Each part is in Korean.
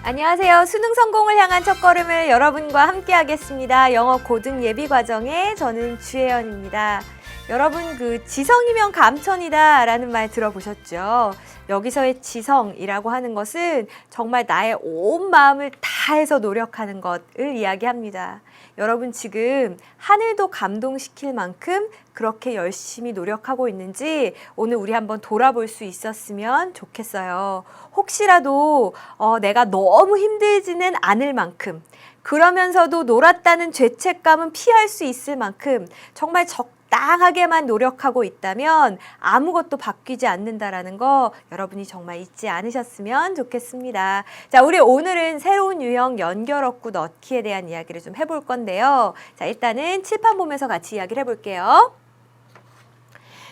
안녕하세요. 수능 성공을 향한 첫걸음을 여러분과 함께 하겠습니다. 영어 고등 예비 과정의 저는 주혜연입니다. 여러분 지성이면 감천이다 라는 말 들어보셨죠? 여기서의 지성이라고 하는 것은 정말 나의 온 마음을 다해서 노력하는 것을 이야기합니다. 여러분 지금 하늘도 감동시킬 만큼 그렇게 열심히 노력하고 있는지 오늘 우리 한번 돌아볼 수 있었으면 좋겠어요. 혹시라도 내가 너무 힘들지는 않을 만큼 그러면서도 놀았다는 죄책감은 피할 수 있을 만큼 정말 적당하게만 노력하고 있다면 아무것도 바뀌지 않는다라는 거 여러분이 정말 잊지 않으셨으면 좋겠습니다. 자, 우리 오늘은 새로운 유형 연결어구 넣기에 대한 이야기를 좀 해볼 건데요. 자, 일단은 칠판 보면서 같이 이야기를 해볼게요.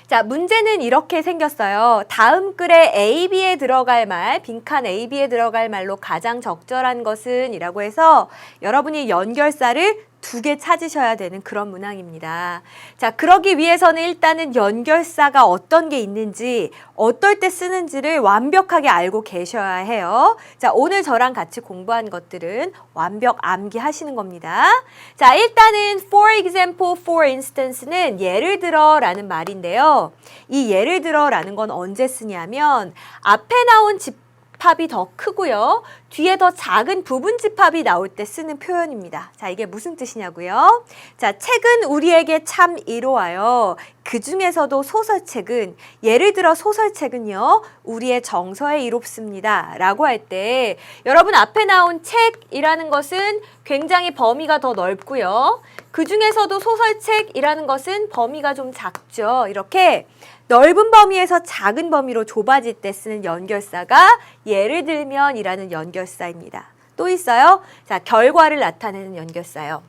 자, 문제는 이렇게 생겼어요. 다음 글에 A, B에 들어갈 말, 빈칸 A, B에 들어갈 말로 가장 적절한 것은 이라고 해서 여러분이 연결사를 2개 찾으셔야 되는 그런 문항입니다. 자, 그러기 위해서는 일단은 연결사가 어떤 게 있는지, 어떨 때 쓰는지를 완벽하게 알고 계셔야 해요. 자, 오늘 저랑 같이 공부한 것들은 완벽 암기하시는 겁니다. 자, 일단은 for example, for instance는 예를 들어 라는 말인데요. 이 예를 들어 라는 건 언제 쓰냐면 앞에 나온 집합이 더 크고요. 뒤에 더 작은 부분 집합이 나올 때 쓰는 표현입니다. 자, 이게 무슨 뜻이냐고요? 자, 책은 우리에게 참 이로와요. 그 중에서도 소설책은, 예를 들어 소설책은요, 우리의 정서에 이롭습니다. 라고 할 때, 여러분 앞에 나온 책이라는 것은 굉장히 범위가 더 넓고요. 그 중에서도 소설책이라는 것은 범위가 좀 작죠. 이렇게 넓은 범위에서 작은 범위로 좁아질 때 쓰는 연결사가 예를 들면 이라는 연결사입니다. 또 있어요. 자, 결과를 나타내는 연결사요.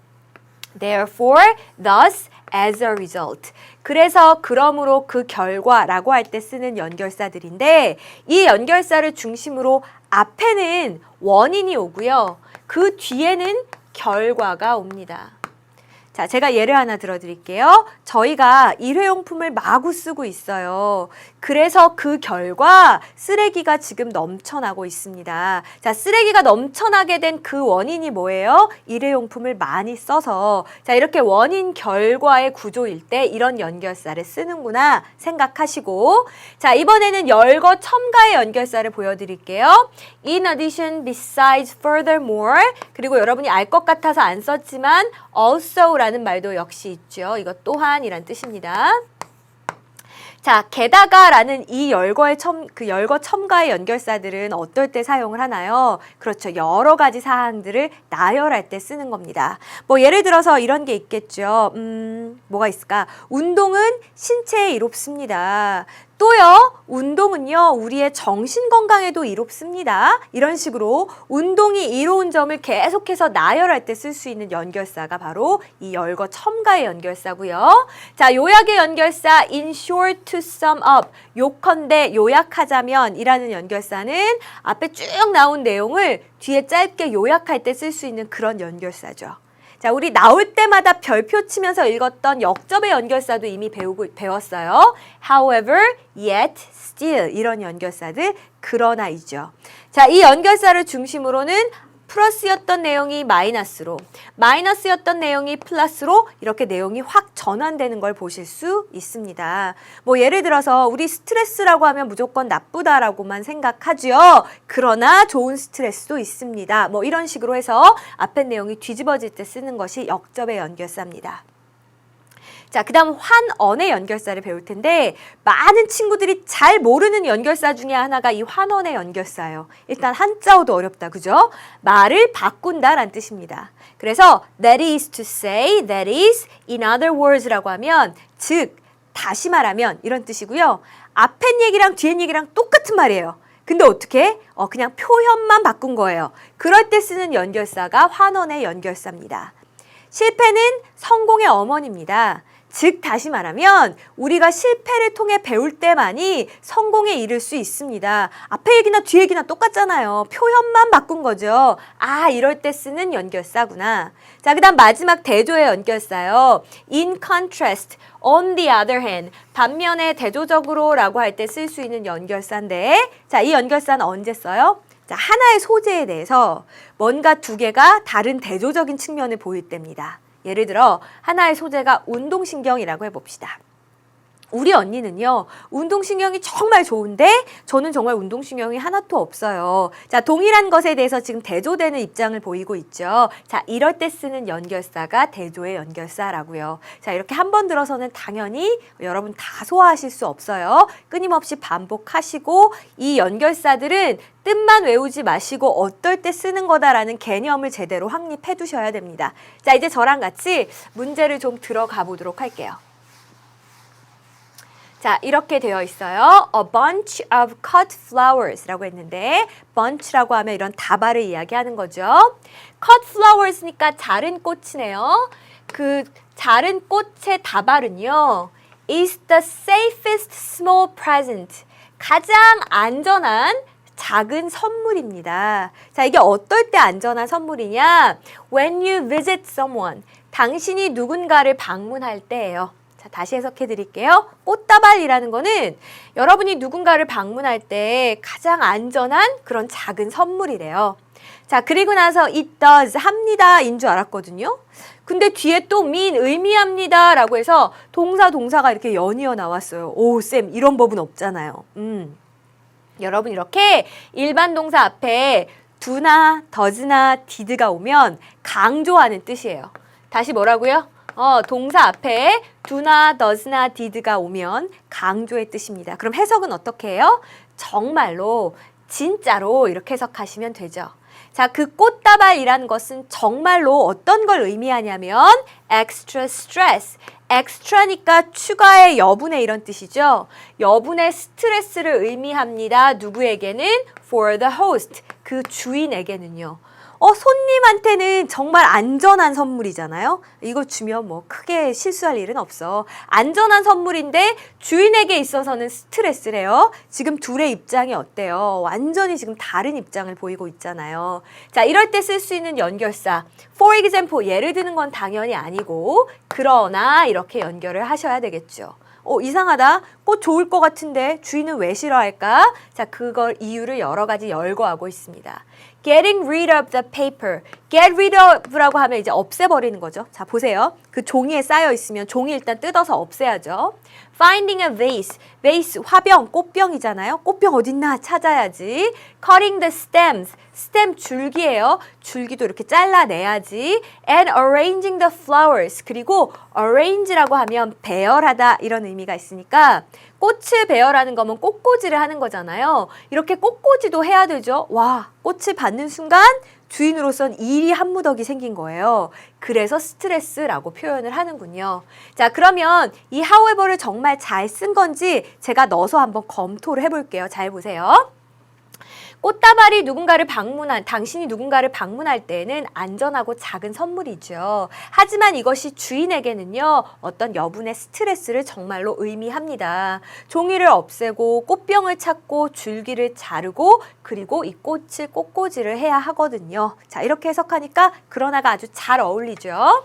Therefore, thus, as a result. 그래서, 그러므로, 그 결과라고 할 때 쓰는 연결사들인데 이 연결사를 중심으로 앞에는 원인이 오고요. 그 뒤에는 결과가 옵니다. 자, 제가 예를 하나 들어드릴게요. 저희가 일회용품을 마구 쓰고 있어요. 그래서 그 결과 쓰레기가 지금 넘쳐나고 있습니다. 자, 쓰레기가 넘쳐나게 된 그 원인이 뭐예요? 일회용품을 많이 써서. 자, 이렇게 원인 결과의 구조일 때 이런 연결사를 쓰는구나 생각하시고, 자, 이번에는 열거 첨가의 연결사를 보여드릴게요. In addition, besides, furthermore, 그리고 여러분이 알 것 같아서 안 썼지만 also라는 말도 역시 있죠. 이것 또한이란 뜻입니다. 자, 게다가라는 이 열거 첨가의 연결사들은 어떨 때 사용을 하나요? 그렇죠. 여러 가지 사항들을 나열할 때 쓰는 겁니다. 뭐 예를 들어서 이런 게 있겠죠. 뭐가 있을까? 운동은 신체에 이롭습니다. 또요, 운동은요, 우리의 정신 건강에도 이롭습니다. 이런 식으로 운동이 이로운 점을 계속해서 나열할 때 쓸 수 있는 연결사가 바로 이 열거 첨가의 연결사고요. 자, 요약의 연결사 in short to sum up, 요컨대 요약하자면 이라는 연결사는 앞에 쭉 나온 내용을 뒤에 짧게 요약할 때 쓸 수 있는 그런 연결사죠. 자, 우리 나올 때마다 별표 치면서 읽었던 역접의 연결사도 이미 배웠어요. However, yet, still 이런 연결사들, 그러나이죠. 자, 이 연결사를 중심으로는 플러스였던 내용이 마이너스로, 마이너스였던 내용이 플러스로 이렇게 내용이 확 전환되는 걸 보실 수 있습니다. 뭐 예를 들어서 우리 스트레스라고 하면 무조건 나쁘다라고만 생각하죠. 그러나 좋은 스트레스도 있습니다. 뭐 이런 식으로 해서 앞에 내용이 뒤집어질 때 쓰는 것이 역접의 연결사입니다. 자, 그 다음 환언의 연결사를 배울 텐데 많은 친구들이 잘 모르는 연결사 중에 하나가 이 환언의 연결사예요. 일단 한자어도 어렵다, 그죠? 말을 바꾼다 라는 뜻입니다. 그래서 that is to say, that is, in other words라고 하면 즉, 다시 말하면 이런 뜻이고요. 앞에 얘기랑 뒤에 얘기랑 똑같은 말이에요. 근데 어떻게? 그냥 표현만 바꾼 거예요. 그럴 때 쓰는 연결사가 환언의 연결사입니다. 실패는 성공의 어머니입니다. 즉 다시 말하면 우리가 실패를 통해 배울 때만이 성공에 이를 수 있습니다. 앞에 얘기나 뒤에 얘기나 똑같잖아요. 표현만 바꾼 거죠. 아, 이럴 때 쓰는 연결사구나. 자, 그 다음 마지막 대조의 연결사요. In contrast, on the other hand, 반면에 대조적으로 라고 할 때 쓸 수 있는 연결사인데, 자, 이 연결사는 언제 써요? 자, 하나의 소재에 대해서 뭔가 두 개가 다른 대조적인 측면을 보일 때입니다. 예를 들어 하나의 소재가 운동신경이라고 해봅시다. 우리 언니는요, 운동신경이 정말 좋은데 저는 정말 운동신경이 하나도 없어요. 자, 동일한 것에 대해서 지금 대조되는 입장을 보이고 있죠. 자, 이럴 때 쓰는 연결사가 대조의 연결사라고요. 자, 이렇게 한 번 들어서는 당연히 여러분 다 소화하실 수 없어요. 끊임없이 반복하시고 이 연결사들은 뜻만 외우지 마시고 어떨 때 쓰는 거다라는 개념을 제대로 확립해 두셔야 됩니다. 자, 이제 저랑 같이 문제를 좀 들어가 보도록 할게요. 자, 이렇게 되어 있어요. A bunch of cut flowers라고 했는데 bunch라고 하면 이런 다발을 이야기하는 거죠. cut flowers니까 자른 꽃이네요. 그 자른 꽃의 다발은요. is the safest small present. 가장 안전한 작은 선물입니다. 자, 이게 어떨 때 안전한 선물이냐? When you visit someone. 당신이 누군가를 방문할 때예요. 자, 다시 해석해 드릴게요. 꽃다발이라는 거는 여러분이 누군가를 방문할 때 가장 안전한 그런 작은 선물이래요. 자, 그리고 나서 it does 합니다 인 줄 알았거든요. 근데 뒤에 또 mean 의미합니다 라고 해서 동사가 이렇게 연이어 나왔어요. 오, 쌤 이런 법은 없잖아요. 여러분 이렇게 일반 동사 앞에 do나 does나 did가 오면 강조하는 뜻이에요. 다시 뭐라고요? 동사 앞에 do나 does나 did가 오면 강조의 뜻입니다. 그럼 해석은 어떻게 해요? 정말로, 진짜로 이렇게 해석하시면 되죠. 자, 그 꽃다발이라는 것은 정말로 어떤 걸 의미하냐면 extra stress. extra니까 추가의 여분의 이런 뜻이죠. 여분의 스트레스를 의미합니다. 누구에게는? for the host. 그 주인에게는요. 손님한테는 정말 안전한 선물이잖아요. 이거 주면 뭐 크게 실수할 일은 없어. 안전한 선물인데 주인에게 있어서는 스트레스래요. 지금 둘의 입장이 어때요? 완전히 지금 다른 입장을 보이고 있잖아요. 자, 이럴 때 쓸 수 있는 연결사. For example, 예를 드는 건 당연히 아니고 그러나 이렇게 연결을 하셔야 되겠죠. 이상하다. 꽃 좋을 것 같은데 주인은 왜 싫어할까? 자, 그걸 이유를 여러 가지 열거하고 있습니다. Getting rid of the paper. Get rid of라고 하면 이제 없애버리는 거죠. 자, 보세요. 그 종이에 쌓여 있으면 종이 일단 뜯어서 없애야죠. Finding a vase. vase, 화병, 꽃병이잖아요. 꽃병 어딨나 찾아야지. Cutting the stems. stem 줄기예요. 줄기도 이렇게 잘라내야지. And arranging the flowers. 그리고 arrange라고 하면 배열하다 이런 의미가 있으니까 꽃을 배열하는 거면 꽃꽂이를 하는 거잖아요. 이렇게 꽃꽂이도 해야 되죠. 와, 꽃을 받는 순간 주인으로선 일이 한 무더기 생긴 거예요. 그래서 스트레스라고 표현을 하는군요. 자, 그러면 이 however를 정말 잘 쓴 건지 제가 넣어서 한번 검토를 해볼게요. 잘 보세요. 꽃다발이 당신이 누군가를 방문할 때는 안전하고 작은 선물이죠. 하지만 이것이 주인에게는요, 어떤 여분의 스트레스를 정말로 의미합니다. 종이를 없애고 꽃병을 찾고 줄기를 자르고 그리고 이 꽃을 꽃꽂이를 해야 하거든요. 자, 이렇게 해석하니까 그러나가 아주 잘 어울리죠.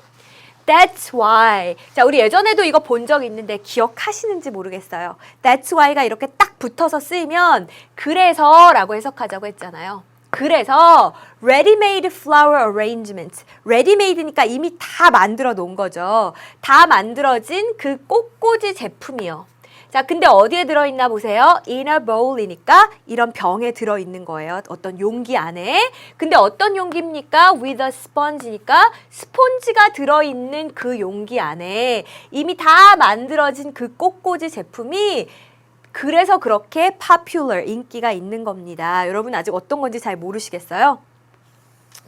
That's why. 자, 우리 예전에도 이거 본 적 있는데 기억하시는지 모르겠어요. That's why가 이렇게 딱 붙어서 쓰이면 그래서라고 해석하자고 했잖아요. 그래서 ready-made flower arrangement. ready-made니까 이미 다 만들어 놓은 거죠. 다 만들어진 그 꽃꽂이 제품이요. 자, 근데 어디에 들어있나 보세요. In a bowl이니까 이런 병에 들어있는 거예요. 어떤 용기 안에. 근데 어떤 용기입니까? With a sponge니까 스폰지가 들어있는 그 용기 안에 이미 다 만들어진 그 꽃꽂이 제품이 그래서 그렇게 popular, 인기가 있는 겁니다. 여러분 아직 어떤 건지 잘 모르시겠어요?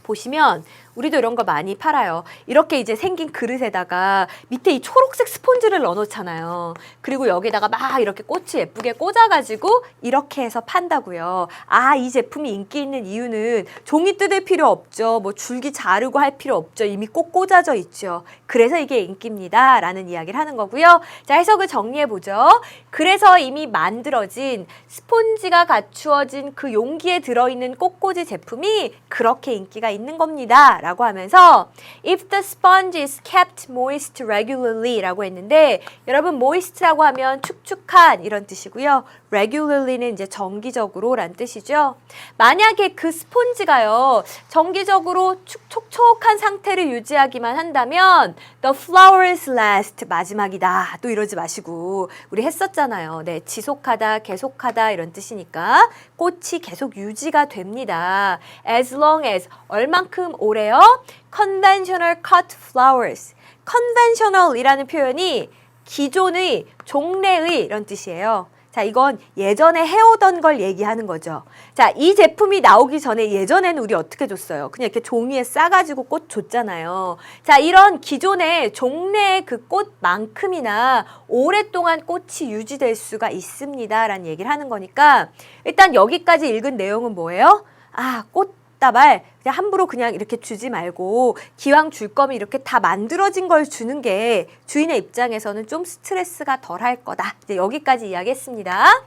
보시면 우리도 이런 거 많이 팔아요. 이렇게 이제 생긴 그릇에다가 밑에 이 초록색 스폰지를 넣어놓잖아요. 그리고 여기다가 막 이렇게 꽃이 예쁘게 꽂아가지고 이렇게 해서 판다고요. 아, 이 제품이 인기 있는 이유는 종이 뜯을 필요 없죠. 뭐 줄기 자르고 할 필요 없죠. 이미 꼭 꽂아져 있죠. 그래서 이게 인기입니다. 라는 이야기를 하는 거고요. 자, 해석을 정리해보죠. 그래서 이미 만들어진 스폰지가 갖추어진 그 용기에 들어있는 꽃꽂이 제품이 그렇게 인기가 있는 겁니다. 라고 하면서 if the sponge is kept moist regularly 라고 했는데 여러분 moist라고 하면 축축한 이런 뜻이고요. regularly는 이제 정기적으로란 뜻이죠. 만약에 그 스폰지가요, 정기적으로 촉촉한 상태를 유지하기만 한다면 the flowers last, 마지막이다. 또 이러지 마시고, 우리 했었잖아요. 네, 지속하다, 계속하다 이런 뜻이니까 꽃이 계속 유지가 됩니다. as long as, 얼만큼 오래요? conventional cut flowers. conventional이라는 표현이 기존의, 종래의 이런 뜻이에요. 자, 이건 예전에 해오던 걸 얘기하는 거죠. 자, 이 제품이 나오기 전에 예전에는 우리 어떻게 줬어요? 그냥 이렇게 종이에 싸가지고 꽃 줬잖아요. 자, 이런 기존의 종래의 그 꽃만큼이나 오랫동안 꽃이 유지될 수가 있습니다. 라는 얘기를 하는 거니까 일단 여기까지 읽은 내용은 뭐예요? 아, 꽃다발 그냥 함부로 그냥 이렇게 주지 말고 기왕 줄 거면 이렇게 다 만들어진 걸 주는 게 주인의 입장에서는 좀 스트레스가 덜 할 거다. 이제 여기까지 이야기했습니다.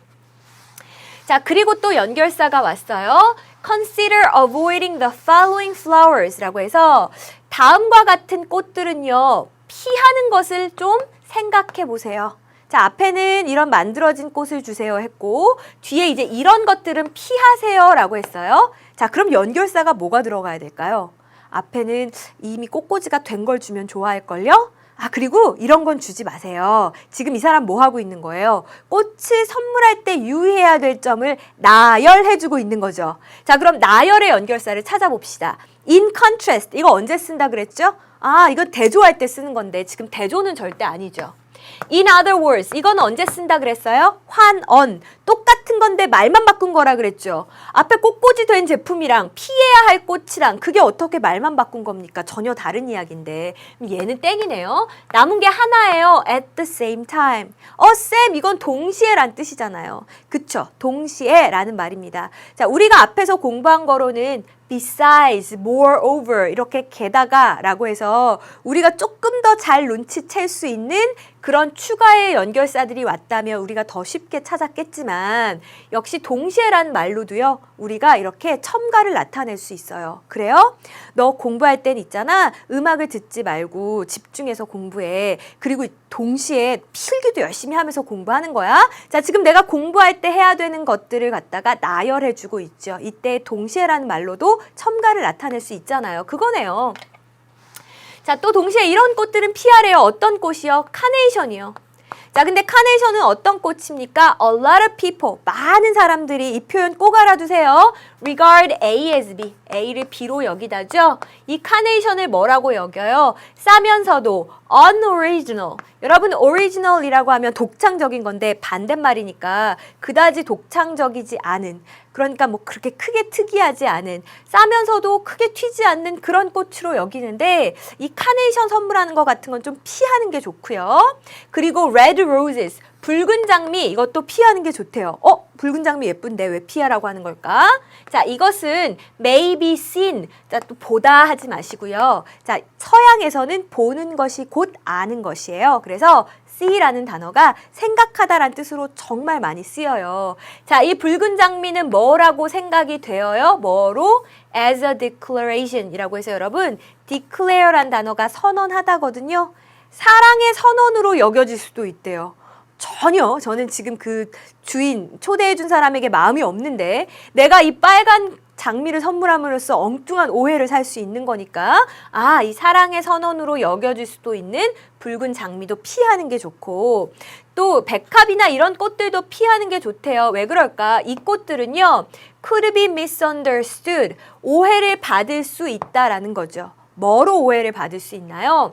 자, 그리고 또 연결사가 왔어요. Consider avoiding the following flowers 라고 해서 다음과 같은 꽃들은요, 피하는 것을 좀 생각해 보세요. 자, 앞에는 이런 만들어진 꽃을 주세요 했고 뒤에 이제 이런 것들은 피하세요 라고 했어요. 자, 그럼 연결사가 뭐가 들어가야 될까요? 앞에는 이미 꽃꽂이가 된 걸 주면 좋아할걸요? 아, 그리고 이런 건 주지 마세요. 지금 이 사람 뭐 하고 있는 거예요? 꽃을 선물할 때 유의해야 될 점을 나열해주고 있는 거죠. 자, 그럼 나열의 연결사를 찾아봅시다. In contrast, 이거 언제 쓴다 그랬죠? 아, 이건 대조할 때 쓰는 건데 지금 대조는 절대 아니죠. In other words, 이건 언제 쓴다 그랬어요? 환언. 똑같은 건데 말만 바꾼 거라 그랬죠. 앞에 꽃꽂이 된 제품이랑 피해야 할 꽃이랑 그게 어떻게 말만 바꾼 겁니까? 전혀 다른 이야기인데 얘는 땡이네요. 남은 게 하나예요. At the same time. 쌤, 이건 동시에란 뜻이잖아요. 그쵸? 동시에 라는 말입니다. 자, 우리가 앞에서 공부한 거로는 besides, moreover 이렇게 게다가 라고 해서 우리가 조금 더 잘 눈치챌 수 있는 그런 추가의 연결사들이 왔다면 우리가 더 쉽게 찾았겠지만 역시 동시에라는 말로도요, 우리가 이렇게 첨가를 나타낼 수 있어요. 그래요? 너 공부할 땐 있잖아, 음악을 듣지 말고 집중해서 공부해. 그리고 동시에 필기도 열심히 하면서 공부하는 거야. 자, 지금 내가 공부할 때 해야 되는 것들을 갖다가 나열해주고 있죠. 이때 동시에라는 말로도 첨가를 나타낼 수 있잖아요. 그거네요. 자, 또 동시에 이런 꽃들은 피하래요. 어떤 꽃이요? 카네이션이요. 자, 근데 카네이션은 어떤 꽃입니까? A lot of people, 많은 사람들이 이 표현 꼭 알아두세요. Regard A as B, A를 B로 여기다죠. 이 카네이션을 뭐라고 여겨요? 싸면서도 unoriginal. 여러분, original이라고 하면 독창적인 건데 반대말이니까 그다지 독창적이지 않은, 그러니까 뭐 그렇게 크게 특이하지 않은, 싸면서도 크게 튀지 않는 그런 꽃으로 여기는데 이 카네이션 선물하는 것 같은 건 좀 피하는 게 좋고요. 그리고 red roses, 붉은 장미, 이것도 피하는 게 좋대요. 붉은 장미 예쁜데 왜 피하라고 하는 걸까? 자, 이것은 may be seen. 자, 또 보다 하지 마시고요. 자, 서양에서는 보는 것이 곧 아는 것이에요. 그래서 see라는 단어가 생각하다라는 뜻으로 정말 많이 쓰여요. 자, 이 붉은 장미는 뭐라고 생각이 되어요? 뭐로? as a declaration 이라고 해서 여러분, declare란 단어가 선언하다거든요. 사랑의 선언으로 여겨질 수도 있대요. 전혀 저는 지금 그 주인 초대해준 사람에게 마음이 없는데 내가 이 빨간 장미를 선물함으로써 엉뚱한 오해를 살 수 있는 거니까 이 사랑의 선언으로 여겨질 수도 있는 붉은 장미도 피하는 게 좋고 또 백합이나 이런 꽃들도 피하는 게 좋대요. 왜 그럴까? 이 꽃들은요, could be misunderstood, 오해를 받을 수 있다라는 거죠. 뭐로 오해를 받을 수 있나요?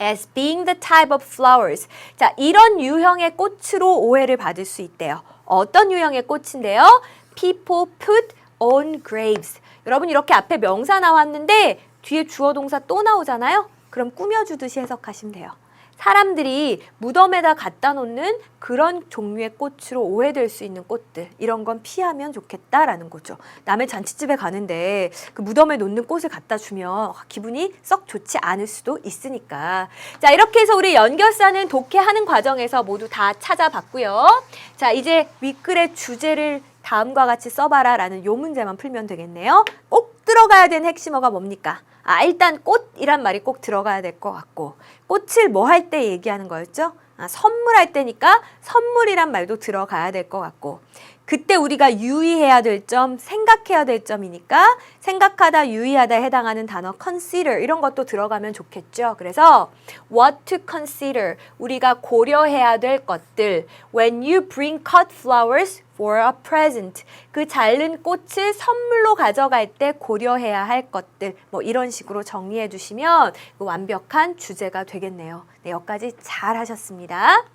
As being the type of flowers. 자, 이런 유형의 꽃으로 오해를 받을 수 있대요. 어떤 유형의 꽃인데요? People put on graves. 여러분, 이렇게 앞에 명사 나왔는데 뒤에 주어 동사 또 나오잖아요? 그럼 꾸며주듯이 해석하시면 돼요. 사람들이 무덤에다 갖다 놓는 그런 종류의 꽃으로 오해될 수 있는 꽃들, 이런 건 피하면 좋겠다라는 거죠. 남의 잔치집에 가는데 그 무덤에 놓는 꽃을 갖다 주면 기분이 썩 좋지 않을 수도 있으니까. 자, 이렇게 해서 우리 연결사는 독해하는 과정에서 모두 다 찾아봤고요. 자, 이제 윗글의 주제를 다음과 같이 써봐라 라는 요 문제만 풀면 되겠네요. 꼭 들어가야 되는 핵심어가 뭡니까? 일단 꽃이란 말이 꼭 들어가야 될 것 같고, 꽃을 뭐 할 때 얘기하는 거였죠? 선물할 때니까 선물이란 말도 들어가야 될 것 같고 그때 우리가 유의해야 될 점, 생각해야 될 점이니까 생각하다, 유의하다에 해당하는 단어 consider 이런 것도 들어가면 좋겠죠. 그래서 what to consider, 우리가 고려해야 될 것들 when you bring cut flowers for a present, 그 자른 꽃을 선물로 가져갈 때 고려해야 할 것들 뭐 이런 식으로 정리해 주시면 완벽한 주제가 되겠네요. 네, 여기까지 잘 하셨습니다.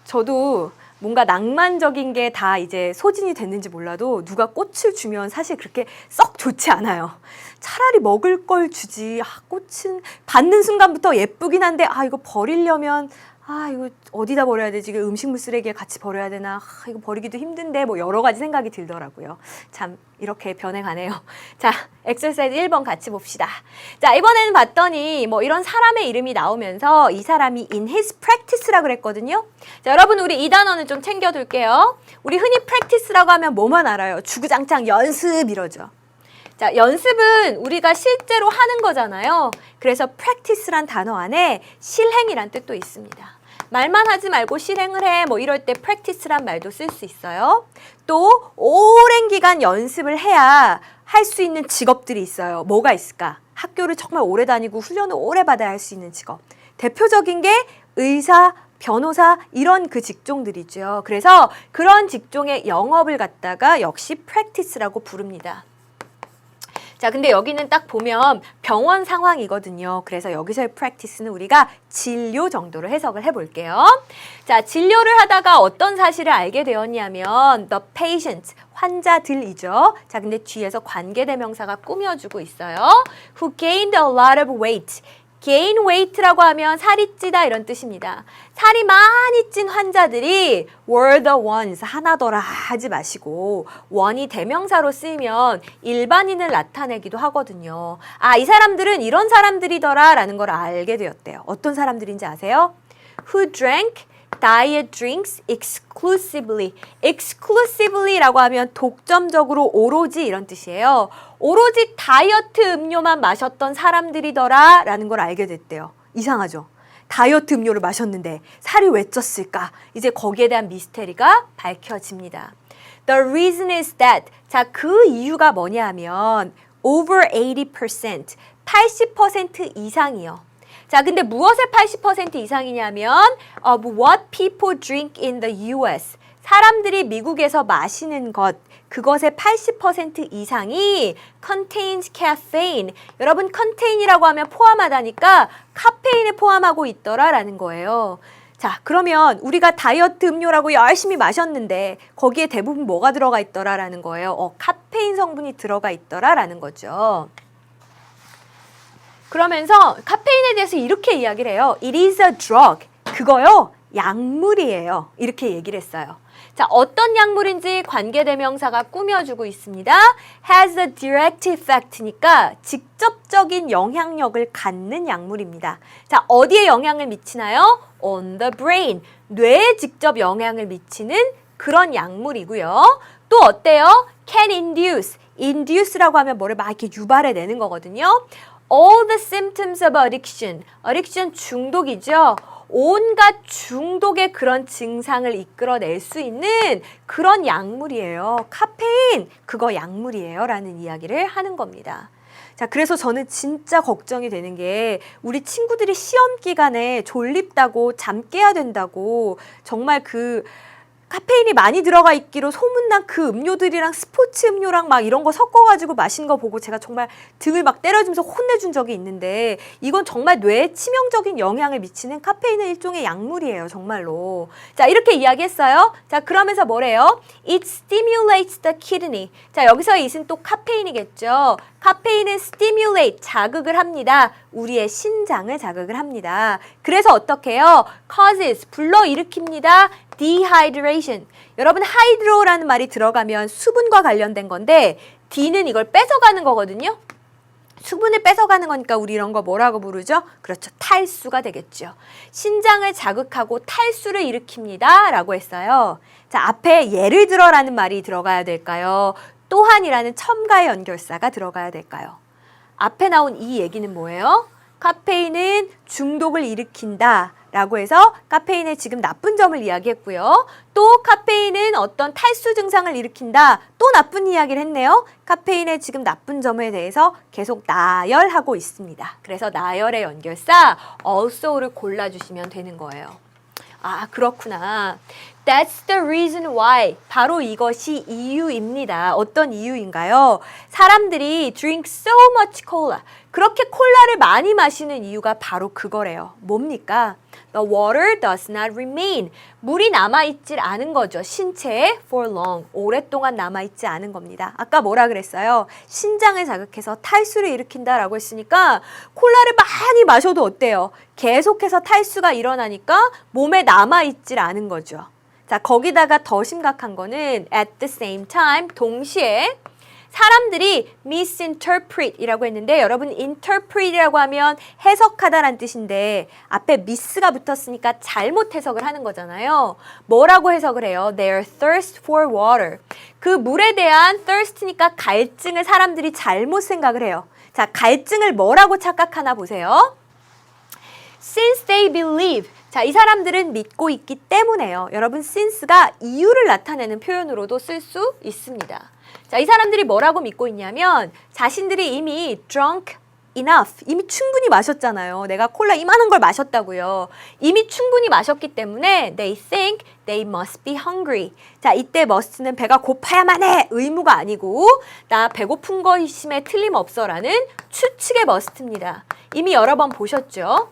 저도 뭔가 낭만적인 게 다 이제 소진이 됐는지 몰라도 누가 꽃을 주면 사실 그렇게 썩 좋지 않아요. 차라리 먹을 걸 주지. 꽃은 받는 순간부터 예쁘긴 한데 이거 버리려면 이거 어디다 버려야 되지? 음식물 쓰레기에 같이 버려야 되나? 이거 버리기도 힘든데 뭐 여러 가지 생각이 들더라고요. 참 이렇게 변해가네요. 자, 엑서사이즈 1번 같이 봅시다. 자, 이번에는 봤더니 뭐 이런 사람의 이름이 나오면서 이 사람이 in his practice라고 그랬거든요. 자, 여러분 우리 이 단어는 좀 챙겨둘게요. 우리 흔히 practice라고 하면 뭐만 알아요? 주구장창 연습 이러죠. 자, 연습은 우리가 실제로 하는 거잖아요. 그래서 practice란 단어 안에 실행이란 뜻도 있습니다. 말만 하지 말고 실행을 해. 뭐 이럴 때 practice란 말도 쓸 수 있어요. 또 오랜 기간 연습을 해야 할 수 있는 직업들이 있어요. 뭐가 있을까? 학교를 정말 오래 다니고 훈련을 오래 받아야 할 수 있는 직업. 대표적인 게 의사, 변호사 이런 그 직종들이죠. 그래서 그런 직종의 영업을 갖다가 역시 practice라고 부릅니다. 자, 근데 여기는 딱 보면 병원 상황이거든요. 그래서 여기서의 practice는 우리가 진료 정도로 해석을 해볼게요. 자, 진료를 하다가 어떤 사실을 알게 되었냐면 the patient, 환자들이죠. 자, 근데 뒤에서 관계대명사가 꾸며주고 있어요. who gained a lot of weight. gain weight라고 하면 살이 찌다 이런 뜻입니다. 살이 많이 찐 환자들이 were the ones, 하나더라 하지 마시고 one이 대명사로 쓰이면 일반인을 나타내기도 하거든요. 이 사람들은 이런 사람들이더라 라는 걸 알게 되었대요. 어떤 사람들인지 아세요? who drank diet drinks exclusively. exclusively라고 하면 독점적으로 오로지 이런 뜻이에요. 오로지 다이어트 음료만 마셨던 사람들이더라 라는 걸 알게 됐대요. 이상하죠? 다이어트 음료를 마셨는데 살이 왜 쪘을까? 이제 거기에 대한 미스테리가 밝혀집니다. The reason is that, 자, 그 이유가 뭐냐 하면 over 80%, 80% 이상이요. 자, 근데 무엇의 80% 이상이냐면 of what people drink in the US. 사람들이 미국에서 마시는 것, 그것의 80% 이상이 contains caffeine. 여러분, containe이라고 하면 포함하다니까 카페인을 포함하고 있더라라는 거예요. 자, 그러면 우리가 다이어트 음료라고 열심히 마셨는데 거기에 대부분 뭐가 들어가 있더라라는 거예요. 카페인 성분이 들어가 있더라라는 거죠. 그러면서 카페인에 대해서 이렇게 이야기를 해요. It is a drug. 그거요, 약물이에요. 이렇게 얘기를 했어요. 자, 어떤 약물인지 관계대명사가 꾸며주고 있습니다. has a direct effect니까 직접적인 영향력을 갖는 약물입니다. 자, 어디에 영향을 미치나요? On the brain. 뇌에 직접 영향을 미치는 그런 약물이고요. 또 어때요? can induce. induce라고 하면 뭐를 막 이렇게 유발해내는 거거든요. all the symptoms of addiction. addiction 중독이죠. 온갖 중독의 그런 증상을 이끌어낼 수 있는 그런 약물이에요. 카페인, 그거 약물이에요. 라는 이야기를 하는 겁니다. 자, 그래서 저는 진짜 걱정이 되는 게 우리 친구들이 시험 기간에 졸립다고 잠 깨야 된다고 정말 카페인이 많이 들어가 있기로 소문난 그 음료들이랑 스포츠 음료랑 막 이런 거 섞어가지고 마신 거 보고 제가 정말 등을 막 때려주면서 혼내준 적이 있는데 이건 정말 뇌에 치명적인 영향을 미치는 카페인은 일종의 약물이에요. 정말로. 자, 이렇게 이야기했어요. 자, 그러면서 뭐래요? It stimulates the kidney. 자, 여기서의 it은 또 카페인이겠죠. 카페인은 stimulate, 자극을 합니다. 우리의 신장을 자극을 합니다. 그래서 어떻게 해요? causes, 불러일으킵니다. dehydration. 여러분, 하이드로라는 말이 들어가면 수분과 관련된 건데 D는 이걸 뺏어가는 거거든요. 수분을 뺏어가는 거니까 우리 이런 거 뭐라고 부르죠? 그렇죠. 탈수가 되겠죠. 신장을 자극하고 탈수를 일으킵니다. 라고 했어요. 자, 앞에 예를 들어라는 말이 들어가야 될까요? 또한이라는 첨가의 연결사가 들어가야 될까요? 앞에 나온 이 얘기는 뭐예요? 카페인은 중독을 일으킨다 라고 해서 카페인의 지금 나쁜 점을 이야기했고요. 또 카페인은 어떤 탈수 증상을 일으킨다. 또 나쁜 이야기를 했네요. 카페인의 지금 나쁜 점에 대해서 계속 나열하고 있습니다. 그래서 나열의 연결사 also를 골라주시면 되는 거예요. 아, 그렇구나. That's the reason why. 바로 이것이 이유입니다. 어떤 이유인가요? 사람들이 drink so much cola. 그렇게 콜라를 많이 마시는 이유가 바로 그거래요. 뭡니까? The water does not remain. 물이 남아있질 않은 거죠. 신체에 for long. 오랫동안 남아있지 않은 겁니다. 아까 뭐라 그랬어요? 신장을 자극해서 탈수를 일으킨다라고 했으니까 콜라를 많이 마셔도 어때요? 계속해서 탈수가 일어나니까 몸에 남아있질 않은 거죠. 자, 거기다가 더 심각한 거는 at the same time, 동시에 사람들이 misinterpret이라고 했는데 여러분 interpret이라고 하면 해석하다란 뜻인데 앞에 miss가 붙었으니까 잘못 해석을 하는 거잖아요. 뭐라고 해석을 해요? Their thirst for water. 그 물에 대한 thirst니까 갈증을 사람들이 잘못 생각을 해요. 자, 갈증을 뭐라고 착각하나 보세요. Since they believe. 자, 이 사람들은 믿고 있기 때문에요. 여러분, since가 이유를 나타내는 표현으로도 쓸 수 있습니다. 자, 이 사람들이 뭐라고 믿고 있냐면 자신들이 이미 drunk enough, 이미 충분히 마셨잖아요. 내가 콜라 이만한 걸 마셨다고요. 이미 충분히 마셨기 때문에 they think they must be hungry. 자, 이때 must는 배가 고파야만 해. 의무가 아니고 나 배고픈 것임에 틀림없어라는 추측의 must입니다. 이미 여러 번 보셨죠?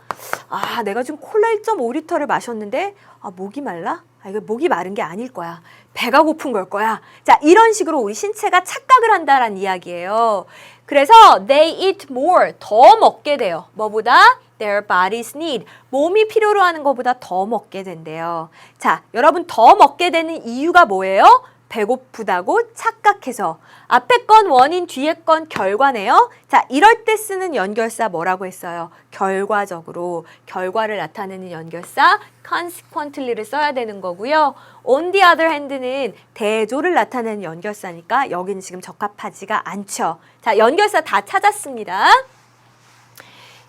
아, 내가 지금 콜라 1.5리터를 마셨는데 목이 말라? 이거 목이 마른 게 아닐 거야. 배가 고픈 걸 거야. 자, 이런 식으로 우리 신체가 착각을 한다라는 이야기예요. 그래서 they eat more, 더 먹게 돼요. 뭐보다? Their bodies need. 몸이 필요로 하는 것보다 더 먹게 된대요. 자, 여러분 더 먹게 되는 이유가 뭐예요? 배고프다고 착각해서. 앞에 건 원인, 뒤에 건 결과네요. 자, 이럴 때 쓰는 연결사 뭐라고 했어요? 결과적으로, 결과를 나타내는 연결사 consequently를 써야 되는 거고요. On the other hand는 대조를 나타내는 연결사니까 여기는 지금 적합하지가 않죠. 자, 연결사 다 찾았습니다.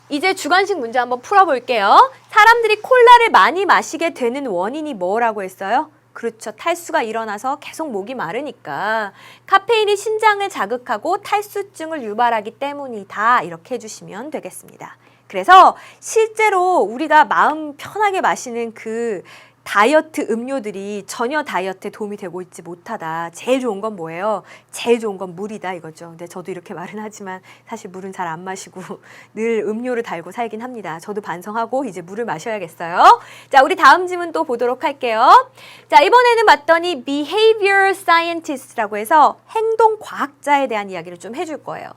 이제 주관식 문제 한번 풀어볼게요. 사람들이 콜라를 많이 마시게 되는 원인이 뭐라고 했어요? 그렇죠. 탈수가 일어나서 계속 목이 마르니까 카페인이 신장을 자극하고 탈수증을 유발하기 때문이다. 이렇게 해주시면 되겠습니다. 그래서 실제로 우리가 마음 편하게 마시는 그 다이어트 음료들이 전혀 다이어트에 도움이 되고 있지 못하다. 제일 좋은 건 뭐예요? 제일 좋은 건 물이다 이거죠. 근데 저도 이렇게 말은 하지만 사실 물은 잘 안 마시고 늘 음료를 달고 살긴 합니다. 저도 반성하고 이제 물을 마셔야겠어요. 자, 우리 다음 질문 또 보도록 할게요. 자, 이번에는 봤더니 behavior scientist라고 해서 행동과학자에 대한 이야기를 좀 해줄 거예요.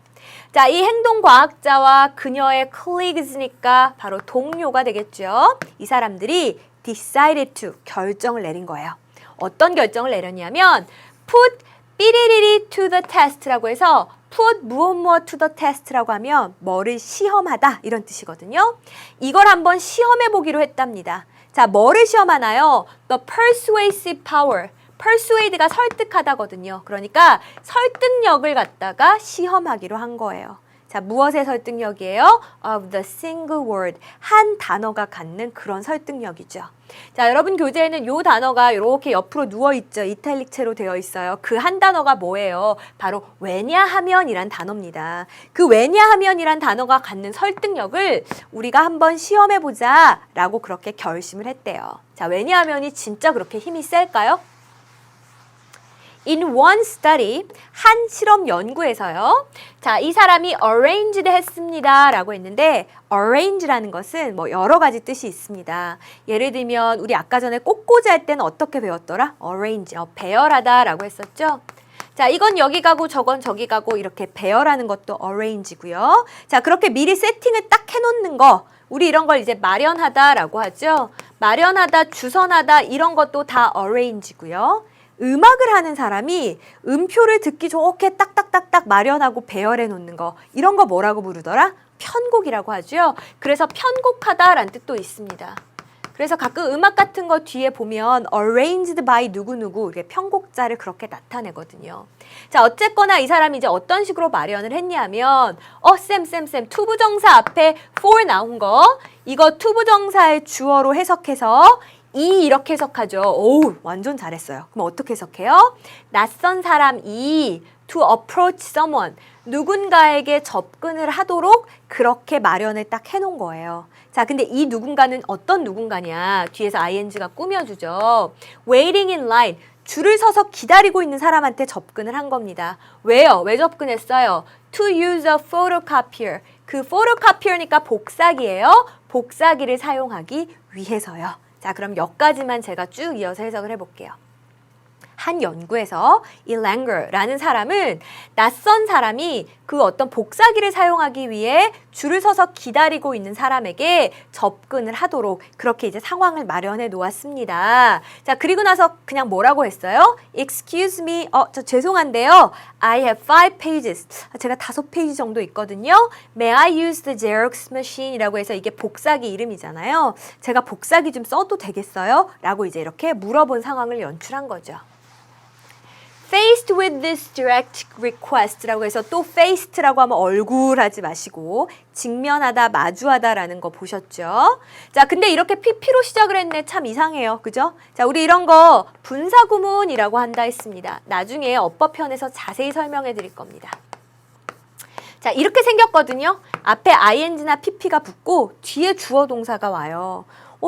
자, 이 행동과학자와 그녀의 colleagues니까 바로 동료가 되겠죠. 이 사람들이 decided to, 결정을 내린 거예요. 어떤 결정을 내렸냐면 put 삐리리리 to the test라고 해서 put 무엇 to the test라고 하면 뭐를 시험하다 이런 뜻이거든요. 이걸 한번 시험해 보기로 했답니다. 자, 뭐를 시험하나요? The persuasive power. persuade가 설득하다거든요. 그러니까 설득력을 갖다가 시험하기로 한 거예요. 자, 무엇의 설득력이에요? Of the single word. 한 단어가 갖는 그런 설득력이죠. 자, 여러분 교재에는 이 단어가 이렇게 옆으로 누워있죠. 이탈릭체로 되어 있어요. 그 한 단어가 뭐예요? 바로 왜냐하면이란 단어입니다. 그 왜냐하면이란 단어가 갖는 설득력을 우리가 한번 시험해보자 라고 그렇게 결심을 했대요. 자, 왜냐하면이 진짜 그렇게 힘이 셀까요? In one study, 한 실험 연구에서요. 자, 이 사람이 arranged 했습니다 라고 했는데 arrange라는 것은 뭐 여러 가지 뜻이 있습니다. 예를 들면 우리 아까 전에 꽃꽂이 할 때는 어떻게 배웠더라? arrange, 배열하다 라고 했었죠. 자, 이건 여기 가고 저건 저기 가고 이렇게 배열하는 것도 arrange고요. 자, 그렇게 미리 세팅을 딱 해놓는 거. 우리 이런 걸 이제 마련하다라고 하죠. 마련하다, 주선하다 이런 것도 다 arrange고요. 음악을 하는 사람이 음표를 듣기 좋게 딱딱딱딱 마련하고 배열해 놓는 거 이런 거 뭐라고 부르더라? 편곡이라고 하죠. 그래서 편곡하다라는 뜻도 있습니다. 그래서 가끔 음악 같은 거 뒤에 보면 arranged by 누구누구 이렇게 편곡자를 그렇게 나타내거든요. 자, 어쨌거나 이 사람이 이제 어떤 식으로 마련을 했냐면 쌤 투부정사 앞에 for 나온 거 이거 투부정사의 주어로 해석해서 이렇게 해석하죠. 오, 완전 잘했어요. 그럼 어떻게 해석해요? 낯선 사람이 to approach someone 누군가에게 접근을 하도록 그렇게 마련을 딱 해놓은 거예요. 자, 근데 이 누군가는 어떤 누군가냐? 뒤에서 ing가 꾸며주죠. waiting in line 줄을 서서 기다리고 있는 사람한테 접근을 한 겁니다. 왜요? 왜 접근했어요? To use a photocopier. 그 photocopier니까 복사기예요. 복사기를 사용하기 위해서요. 자, 그럼 여기까지만 제가 쭉 이어서 해석을 해볼게요. 한 연구에서 이 랭거라는 사람은 낯선 사람이 그 어떤 복사기를 사용하기 위해 줄을 서서 기다리고 있는 사람에게 접근을 하도록 그렇게 이제 상황을 마련해 놓았습니다. 자, 그리고 나서 그냥 뭐라고 했어요? Excuse me, 저 죄송한데요. I have 5 pages. 제가 5페이지 정도 있거든요. May I use the Xerox machine? 이라고 해서 이게 복사기 이름이잖아요. 제가 복사기 좀 써도 되겠어요? 라고 이제 이렇게 물어본 상황을 연출한 거죠. Faced with this direct request라고 해서 또 faced라고 하면 얼굴 하지 마시고 직면하다, 마주하다라는 거 보셨죠? 자, 근데 이렇게 PP로 시작을 했네. 참 이상해요. 그죠? 자, 우리 이런 거 분사구문이라고 한다 했습니다. 나중에 어법편에서 자세히 설명해 드릴 겁니다. 자, 이렇게 생겼거든요. 앞에 ing나 pp가 붙고 뒤에 주어 동사가 와요.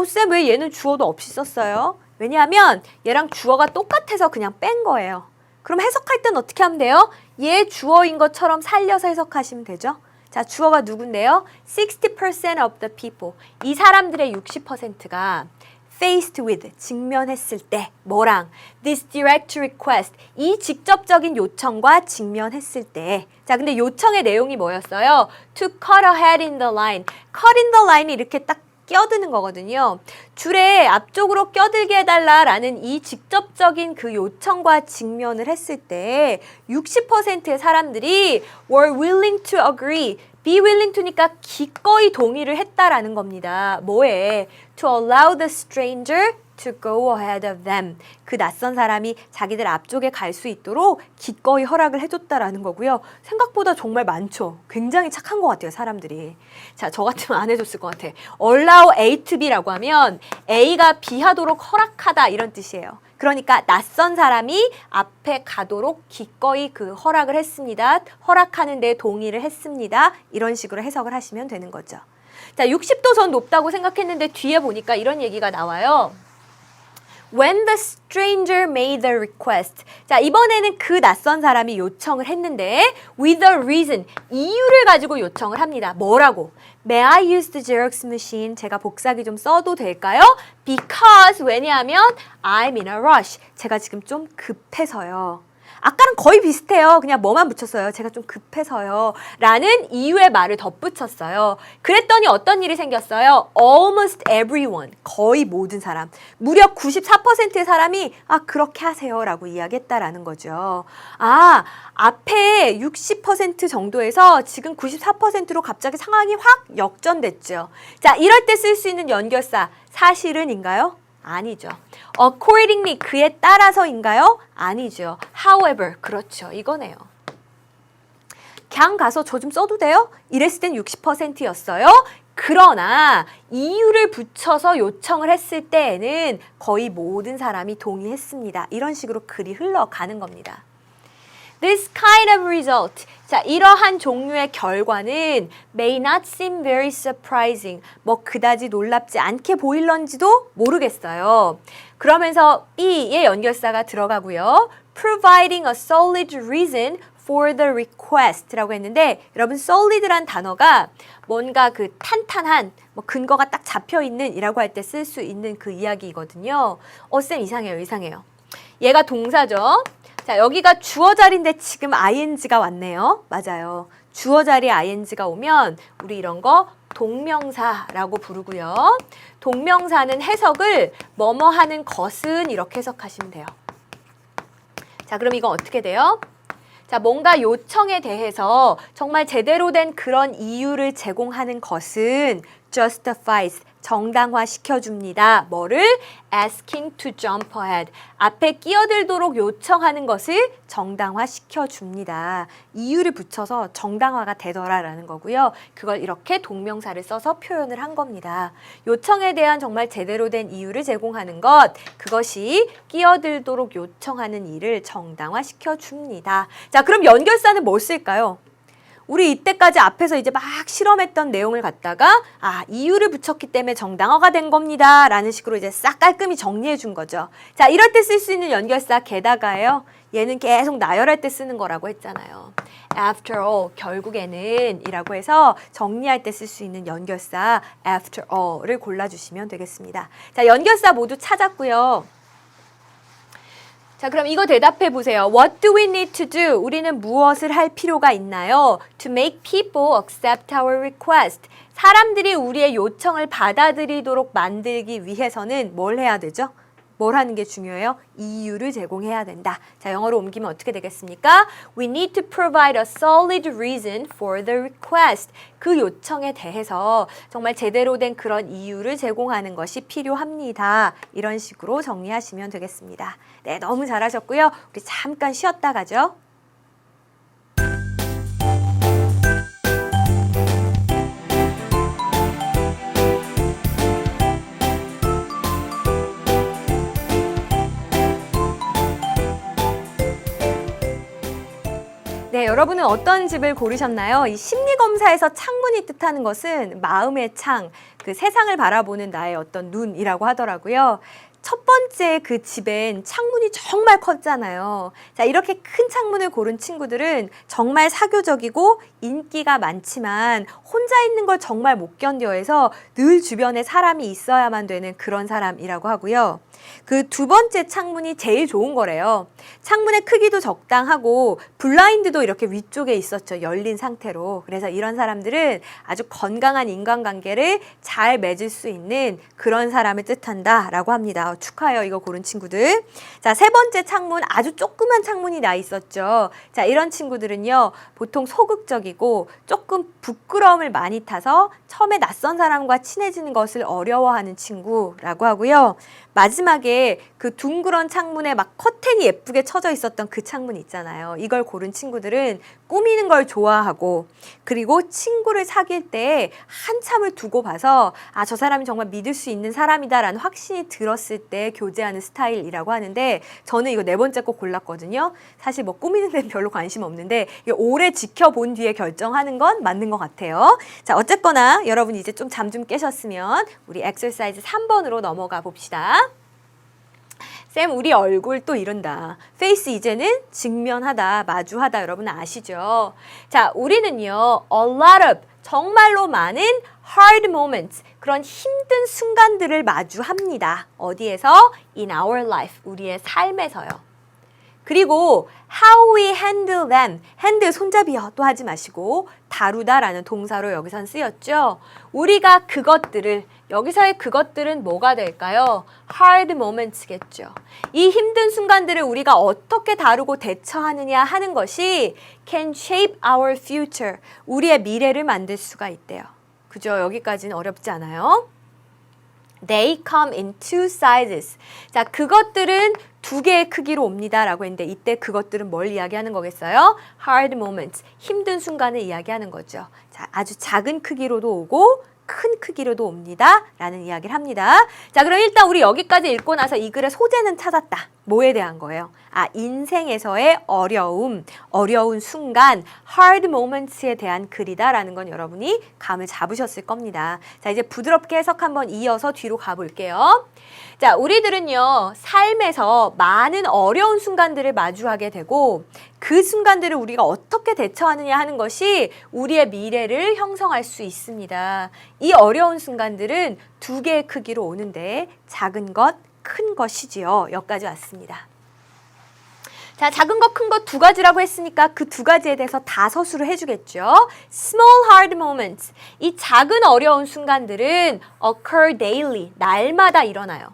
쌤, 왜 얘는 주어도 없이 썼어요? 왜냐하면 얘랑 주어가 똑같아서 그냥 뺀 거예요. 그럼 해석할 땐 어떻게 하면 돼요? 얘 주어인 것처럼 살려서 해석하시면 되죠. 자, 주어가 누군데요? 60% of the people. 이 사람들의 60%가 faced with, 직면했을 때 뭐랑? This direct request, 이 직접적인 요청과 직면했을 때. 자, 근데 요청의 내용이 뭐였어요? To cut ahead in the line. cut in the line이 이렇게 딱 껴드는 거거든요. 줄에 앞쪽으로 껴들게 해달라라는 이 직접적인 그 요청과 직면을 했을 때 60%의 사람들이 were willing to agree. be willing to니까 기꺼이 동의를 했다라는 겁니다. 뭐에? To allow the stranger to go ahead of them. 그 낯선 사람이 자기들 앞쪽에 갈 수 있도록 기꺼이 허락을 해줬다라는 거고요. 생각보다 정말 많죠. 굉장히 착한 것 같아요, 사람들이. 자, 저 같으면 안 해줬을 것 같아. allow A to B라고 하면 A가 B 하도록 허락하다 이런 뜻이에요. 그러니까 낯선 사람이 앞에 가도록 기꺼이 그 허락을 했습니다. 허락하는 데 동의를 했습니다. 이런 식으로 해석을 하시면 되는 거죠. 자, 60도선 높다고 생각했는데 뒤에 보니까 이런 얘기가 나와요. When the stranger made the request. 자, 이번에는 그 낯선 사람이 요청을 했는데 with a reason, 이유를 가지고 요청을 합니다. 뭐라고? May I use the Xerox machine? 제가 복사기 좀 써도 될까요? Because, 왜냐하면 I'm in a rush. 제가 지금 좀 급해서요. 아까랑 거의 비슷해요. 그냥 뭐만 붙였어요. 제가 좀 급해서요. 라는 이유의 말을 덧붙였어요. 그랬더니 어떤 일이 생겼어요? Almost everyone, 거의 모든 사람, 무려 94%의 사람이 그렇게 하세요 라고 이야기했다라는 거죠. 앞에 60% 정도에서 지금 94%로 갑자기 상황이 확 역전됐죠. 자, 이럴 때 쓸 수 있는 연결사, 사실은인가요? 아니죠. Accordingly, 그에 따라서인가요? 아니죠. However, 그렇죠. 이거네요. 그냥 가서 저 좀 써도 돼요? 이랬을 땐 60%였어요. 그러나 이유를 붙여서 요청을 했을 때에는 거의 모든 사람이 동의했습니다. 이런 식으로 글이 흘러가는 겁니다. This kind of result. 자, 이러한 종류의 결과는 may not seem very surprising. 뭐 그다지 놀랍지 않게 보일런지도 모르겠어요. 그러면서 E의 연결사가 들어가고요. Providing a solid reason for the request라고 했는데 여러분 solid란 단어가 뭔가 그 탄탄한 뭐 근거가 딱 잡혀있는 이라고 할 때 쓸 수 있는 그 이야기이거든요. 쌤 이상해요. 얘가 동사죠. 자, 여기가 주어 자리인데 지금 ing가 왔네요. 맞아요. 주어 자리에 ing가 오면 우리 이런 거 동명사라고 부르고요. 동명사는 해석을 뭐뭐 하는 것은 이렇게 해석하시면 돼요. 자, 그럼 이건 어떻게 돼요? 자, 뭔가 요청에 대해서 정말 제대로 된 그런 이유를 제공하는 것은 justifies, 정당화 시켜줍니다. 뭐를? asking to jump ahead. 앞에 끼어들도록 요청하는 것을 정당화 시켜줍니다. 이유를 붙여서 정당화가 되더라라는 거고요. 그걸 이렇게 동명사를 써서 표현을 한 겁니다. 요청에 대한 정말 제대로 된 이유를 제공하는 것, 그것이 끼어들도록 요청하는 일을 정당화 시켜줍니다. 자, 그럼 연결사는 뭘 쓸까요? 우리 이때까지 앞에서 이제 막 실험했던 내용을 갖다가 이유를 붙였기 때문에 정당화가 된 겁니다 라는 식으로 이제 싹 깔끔히 정리해 준 거죠. 자, 이럴 때 쓸 수 있는 연결사 게다가요. 얘는 계속 나열할 때 쓰는 거라고 했잖아요. After all, 결국에는 이라고 해서 정리할 때 쓸 수 있는 연결사 after all을 골라주시면 되겠습니다. 자, 연결사 모두 찾았고요. 자, 그럼 이거 대답해 보세요. What do we need to do? 우리는 무엇을 할 필요가 있나요? To make people accept our request. 사람들이 우리의 요청을 받아들이도록 만들기 위해서는 뭘 해야 되죠? 뭘 하는 게 중요해요? 이유를 제공해야 된다. 자, 영어로 옮기면 어떻게 되겠습니까? We need to provide a solid reason for the request. 그 요청에 대해서 정말 제대로 된 그런 이유를 제공하는 것이 필요합니다. 이런 식으로 정리하시면 되겠습니다. 네, 너무 잘하셨고요. 우리 잠깐 쉬었다 가죠. 네, 여러분은 어떤 집을 고르셨나요? 이 심리검사에서 창문이 뜻하는 것은 마음의 창, 그 세상을 바라보는 나의 어떤 눈이라고 하더라고요. 첫 번째 그 집엔 창문이 정말 컸잖아요. 자, 이렇게 큰 창문을 고른 친구들은 정말 사교적이고 인기가 많지만 혼자 있는 걸 정말 못 견뎌해서 늘 주변에 사람이 있어야만 되는 그런 사람이라고 하고요. 그 두 번째 창문이 제일 좋은 거래요. 창문의 크기도 적당하고 블라인드도 이렇게 위쪽에 있었죠. 열린 상태로. 그래서 이런 사람들은 아주 건강한 인간관계를 잘 맺을 수 있는 그런 사람을 뜻한다라고 합니다. 축하해요. 이거 고른 친구들. 자, 세 번째 창문, 아주 조그만 창문이 나 있었죠. 자, 이런 친구들은요. 보통 소극적이고 조금 부끄러움을 많이 타서 처음에 낯선 사람과 친해지는 것을 어려워하는 친구라고 하고요. 마지막에 그 둥그런 창문에 막 커튼이 예쁘게 쳐져 있었던 그 창문 있잖아요. 이걸 고른 친구들은 꾸미는 걸 좋아하고, 그리고 친구를 사귈 때 한참을 두고 봐서 저 사람이 정말 믿을 수 있는 사람이다라는 확신이 들었을 때 교제하는 스타일이라고 하는데, 저는 이거 네 번째 거 골랐거든요. 사실 뭐 꾸미는 데는 별로 관심 없는데 오래 지켜본 뒤에 결정하는 건 맞는 것 같아요. 자, 어쨌거나 여러분 이제 좀 잠 좀 깨셨으면 우리 엑서사이즈 3번으로 넘어가 봅시다. 쌤, 우리 얼굴 또 이런다. 페이스 이제는 직면하다, 마주하다, 여러분 아시죠? 자, 우리는요, a lot of, 정말로 많은 hard moments, 그런 힘든 순간들을 마주합니다. 어디에서? In our life, 우리의 삶에서요. 그리고 how we handle them, handle 손잡이요 또 하지 마시고 다루다라는 동사로 여기선 쓰였죠. 우리가 그것들을, 여기서의 그것들은 뭐가 될까요? hard moments겠죠. 이 힘든 순간들을 우리가 어떻게 다루고 대처하느냐 하는 것이 can shape our future, 우리의 미래를 만들 수가 있대요. 그죠? 여기까지는 어렵지 않아요? They come in two sizes. 자, 그것들은 두 개의 크기로 옵니다 라고 했는데 이때 그것들은 뭘 이야기하는 거겠어요? Hard moments, 힘든 순간을 이야기하는 거죠. 자, 아주 작은 크기로도 오고 큰 크기로도 옵니다 라는 이야기를 합니다. 자, 그럼 일단 우리 여기까지 읽고 나서 이 글의 소재는 찾았다. 뭐에 대한 거예요? 인생에서의 어려운 순간, hard moments에 대한 글이다라는 건 여러분이 감을 잡으셨을 겁니다. 자, 이제 부드럽게 해석 한번 이어서 뒤로 가볼게요. 자, 우리들은요, 삶에서 많은 어려운 순간들을 마주하게 되고 그 순간들을 우리가 어떻게 대처하느냐 하는 것이 우리의 미래를 형성할 수 있습니다. 이 어려운 순간들은 두 개의 크기로 오는데 작은 것, 큰 것이지요. 여기까지 왔습니다. 자, 작은 것, 큰 것 두 가지라고 했으니까 그 두 가지에 대해서 다 서술을 해주겠죠. Small hard moments. 이 작은 어려운 순간들은 occur daily. 날마다 일어나요.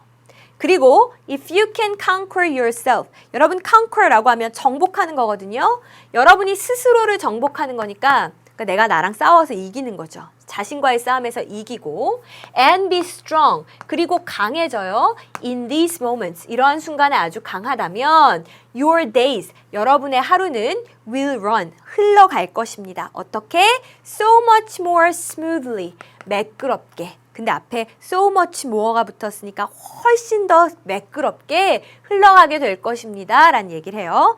그리고 if you can conquer yourself. 여러분 conquer라고 하면 정복하는 거거든요. 여러분이 스스로를 정복하는 거니까 그러니까 내가 나랑 싸워서 이기는 거죠. 자신과의 싸움에서 이기고 and be strong. 그리고 강해져요. In these moments. 이러한 순간에 아주 강하다면 your days. 여러분의 하루는 will run. 흘러갈 것입니다. 어떻게? So much more smoothly. 매끄럽게. 근데 앞에 so much more가 붙었으니까 훨씬 더 매끄럽게 흘러가게 될 것입니다. 라는 얘기를 해요.